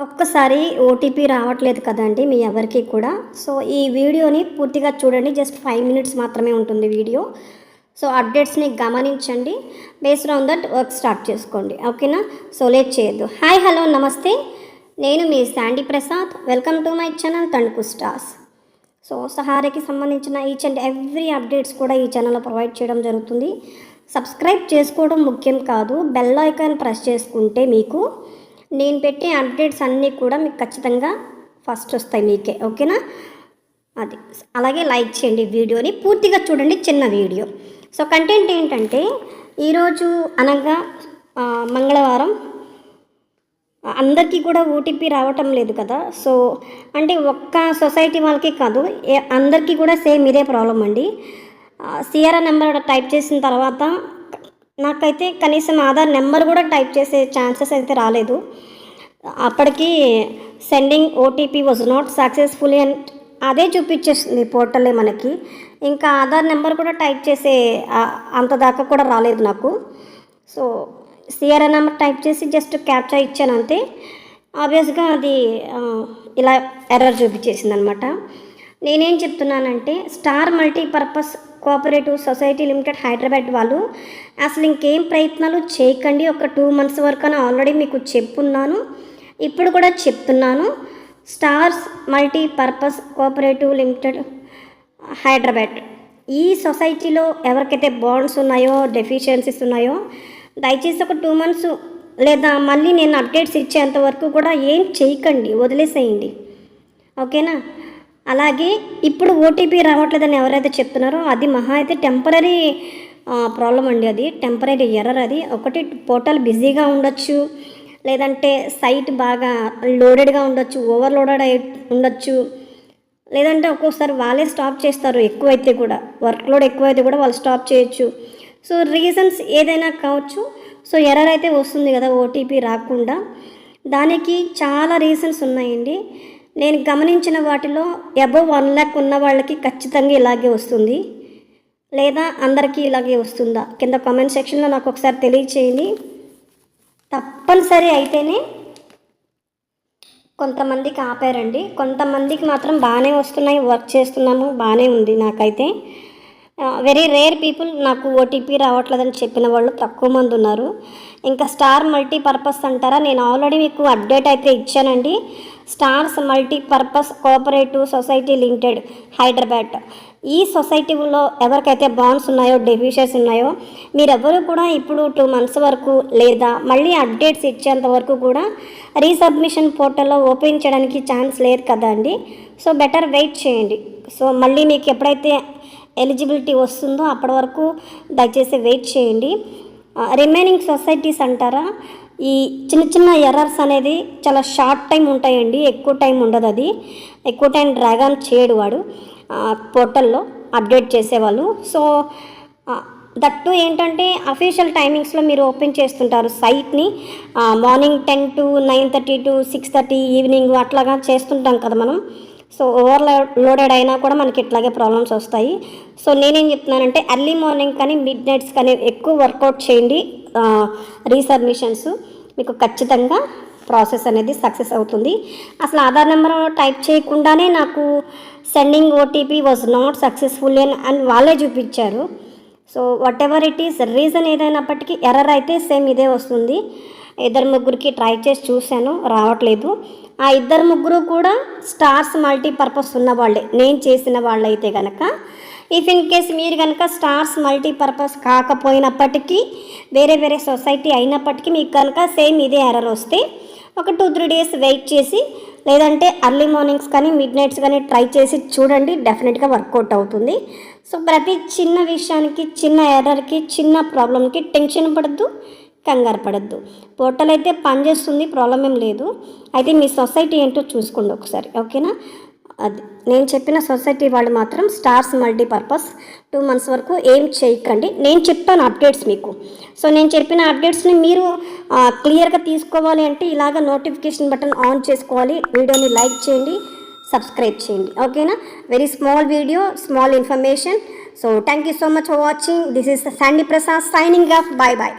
ఒక్కసారి ఓటీపీ రావట్లేదు కదండి మీ ఎవరికి కూడా. సో ఈ వీడియోని పూర్తిగా చూడండి. జస్ట్ 5 మినిట్స్ మాత్రమే ఉంటుంది వీడియో. సో అప్డేట్స్ని గమనించండి. Based on that work start చేసుకోండి. ఓకేనా? సో లేట్ చేయొద్దు. హాయ్, హలో, నమస్తే. నేను మీ Sandy Prasad. Welcome to my channel Tanuku stars. So సహారాకి సంబంధించిన ఈచ్ అండ్ ఎవ్రీ అప్డేట్స్ కూడా ఈ ఛానల్లో ప్రొవైడ్ చేయడం జరుగుతుంది. సబ్స్క్రైబ్ చేసుకోవడం ముఖ్యం కాదు, బెల్ ఐకాన్ ప్రెస్ చేసుకుంటే మీకు నేను పెట్టే అప్డేట్స్ అన్నీ కూడా మీకు ఖచ్చితంగా ఫస్ట్ వస్తాయి మీకే. ఓకేనా? అది అలాగే లైక్ చేయండి, వీడియోని పూర్తిగా చూడండి. చిన్న వీడియో. సో కంటెంట్ ఏంటంటే, ఈరోజు అనగా మంగళవారం అందరికీ కూడా ఓటీపీ రావటం లేదు కదా. సో అంటే ఒక్క సొసైటీ వాళ్ళకి కాదు, అందరికీ కూడా సేమ్ ఇదే ప్రాబ్లం అండి. సిఆర్ఆర్ నెంబర్ టైప్ చేసిన తర్వాత నాకైతే కనీసం ఆధార్ నెంబర్ కూడా టైప్ చేసే ఛాన్సెస్ అయితే రాలేదు. అప్పటికి sending OTP was not successful అని అదే చూపించేస్తుంది పోర్టలే మనకి. ఇంకా ఆధార్ నెంబర్ కూడా టైప్ చేసే అంత దాకా కూడా రాలేదు నాకు. సో సిఆర్ఆర్ నెంబర్ టైప్ చేసి జస్ట్ క్యాప్చర్ ఇచ్చాను అంతే. ఆబ్వియస్గా అది ఇలా ఎర్రర్ చూపించేసింది అనమాట. నేనేం చెప్తున్నానంటే, star multipurpose cooperative society limited Hyderabad వాళ్ళు అసలు ఇంకేం ప్రయత్నాలు చేయకండి. ఒక 2 మంత్స్ వరకు అని ఆల్రెడీ మీకు చెప్పున్నాను, ఇప్పుడు కూడా చెప్తున్నాను. Stars multipurpose cooperative limited Hyderabad, ఈ సొసైటీలో ఎవరికైతే బాండ్స్ ఉన్నాయో, డెఫిషియన్సీస్ ఉన్నాయో, దయచేసి ఒక 2 మంత్స్ లేదా మళ్ళీ నేను అప్డేట్స్ ఇచ్చేంత వరకు కూడా ఏం చేయకండి, వదిలేసేయండి. ఓకేనా? అలాగే ఇప్పుడు ఓటీపీ రావట్లేదని ఎవరైతే చెప్తున్నారో అది మహా అయితే టెంపరీ ప్రాబ్లం అండి. అది టెంపరీ ఎర్రర్. అది ఒకటి పోర్టల్ బిజీగా ఉండొచ్చు, లేదంటే సైట్ బాగా లోడెడ్గా ఉండొచ్చు, ఓవర్లోడెడ్ అయి ఉండొచ్చు, లేదంటే ఒక్కోసారి వాళ్ళే స్టాప్ చేస్తారు. ఎక్కువైతే కూడా వర్క్లోడ్ ఎక్కువైతే కూడా వాళ్ళు స్టాప్ చేయొచ్చు. సో రీజన్స్ ఏదైనా కావచ్చు. సో ఎర్రర్ అయితే వస్తుంది కదా ఓటీపీ రాకుండా. దానికి చాలా రీజన్స్ ఉన్నాయండి. నేను గమనించిన వాటిలో అబవ్ 1 lakh ఉన్న వాళ్ళకి ఖచ్చితంగా ఇలాగే వస్తుంది, లేదా అందరికీ ఇలాగే వస్తుందా కింద కామెంట్ సెక్షన్లో నాకు ఒకసారి తెలియచేయండి. తప్పనిసరి అయితేనే కొంతమందికి ఆపారండి, కొంతమందికి మాత్రం బాగానే వస్తున్నాయి, వర్క్ చేస్తున్నాము, బాగానే ఉంది. నాకైతే వెరీ రేర్ పీపుల్ నాకు ఓటీపీ రావట్లేదని చెప్పిన వాళ్ళు తక్కువ మంది ఉన్నారు. ఇంకా స్టార్ మల్టీపర్పస్ అంటారా, నేను ఆల్రెడీ మీకు అప్డేట్ అయితే ఇచ్చానండి. Stars multipurpose cooperative society limited Hyderabad, ఈ సొసైటీలో ఎవరికైతే బాండ్స్ ఉన్నాయో, డెఫిషియన్స్ ఉన్నాయో, మీరెవరు కూడా ఇప్పుడు 2 మంత్స్ వరకు లేదా మళ్ళీ అప్డేట్స్ ఇచ్చేంత వరకు కూడా రీసబ్మిషన్ పోర్టల్లో ఓపెన్ చేయడానికి ఛాన్స్ లేదు కదా అండి. సో బెటర్ వెయిట్ చేయండి. సో మళ్ళీ మీకు ఎప్పుడైతే ఎలిజిబిలిటీ వస్తుందో అప్పటి వరకు దయచేసి వెయిట్ చేయండి. రిమైనింగ్ సొసైటీస్ అంటారా, ఈ చిన్న చిన్న ఎర్రర్స్ అనేది చాలా షార్ట్ టైం ఉంటాయండి, ఎక్కువ టైం ఉండదు. అది ఎక్కువ టైం డ్రాగ్ ఆన్ చేయడు వాడు పోర్టల్లో అప్డేట్ చేసేవాళ్ళు. సో దట్టు ఏంటంటే అఫీషియల్ టైమింగ్స్లో మీరు ఓపెన్ చేస్తుంటారు సైట్ని. మార్నింగ్ 10 to 9:30 to 6:30 ఈవినింగ్ అట్లాగా చేస్తుంటాం కదా మనం. సో ఓవర్లోడెడ్ అయినా కూడా మనకి ఇట్లాగే ప్రాబ్లమ్స్ వస్తాయి. సో నేనేం చెప్తున్నానంటే, ఎర్లీ మార్నింగ్ కానీ మిడ్ నైట్స్ కానీ ఎక్కువ వర్కౌట్ చేయండి. రీసబ్మిషన్స్ మీకు ఖచ్చితంగా ప్రాసెస్ అనేది సక్సెస్ అవుతుంది. అసలు ఆధార్ నెంబర్ టైప్ చేయకుండానే నాకు sending OTP was not successful అని వాళ్ళే చూపించారు. So what ever it is, reason ఏదైనప్పటికీ ఎర్రర్ అయితే సేమ్ ఇదే వస్తుంది. 2-3కి ట్రై చేసి చూశాను, రావట్లేదు. ఆ 2-3 కూడా స్టార్స్ మల్టీపర్పస్ ఉన్న వాళ్ళే, నేను చేసిన వాళ్ళైతే కనుక. ఇఫ్ ఇన్ కేస్ మీరు కనుక స్టార్స్ మల్టీపర్పస్ కాకపోయినప్పటికీ వేరే వేరే సొసైటీ అయినప్పటికీ మీకు కనుక సేమ్ ఇదే ఎర్రర్ వస్తే ఒక 2-3 డేస్ వెయిట్ చేసి, లేదంటే ఎర్లీ మార్నింగ్స్ కానీ మిడ్ నైట్స్ కానీ ట్రై చేసి చూడండి, డెఫినెట్గా వర్కౌట్ అవుతుంది. సో ప్రతి చిన్న విషయానికి, చిన్న ఎర్రర్కి, చిన్న ప్రాబ్లంకి టెన్షన్ పడద్దు, కంగారు పడద్దు. పోర్టల్ అయితే పనిచేస్తుంది, ప్రాబ్లం ఏం లేదు. అయితే మీ సొసైటీ ఏంటో చూసుకోండి ఒకసారి. ఓకేనా? అది నేను చెప్పిన సొసైటీ వాళ్ళు మాత్రం స్టార్స్ మల్టీపర్పస్ 2 మంత్స్ వరకు ఏం చేయకండి. నేను చెప్తాను అప్డేట్స్ మీకు. సో నేను చెప్పిన అప్డేట్స్ని మీరు క్లియర్గా తీసుకోవాలి అంటే ఇలాగ నోటిఫికేషన్ బటన్ ఆన్ చేసుకోవాలి, వీడియోని లైక్ చేయండి, సబ్స్క్రైబ్ చేయండి. ఓకేనా? Very small video, small information. So thank you so much for watching. This is Sandy Prasad signing off. Bye bye.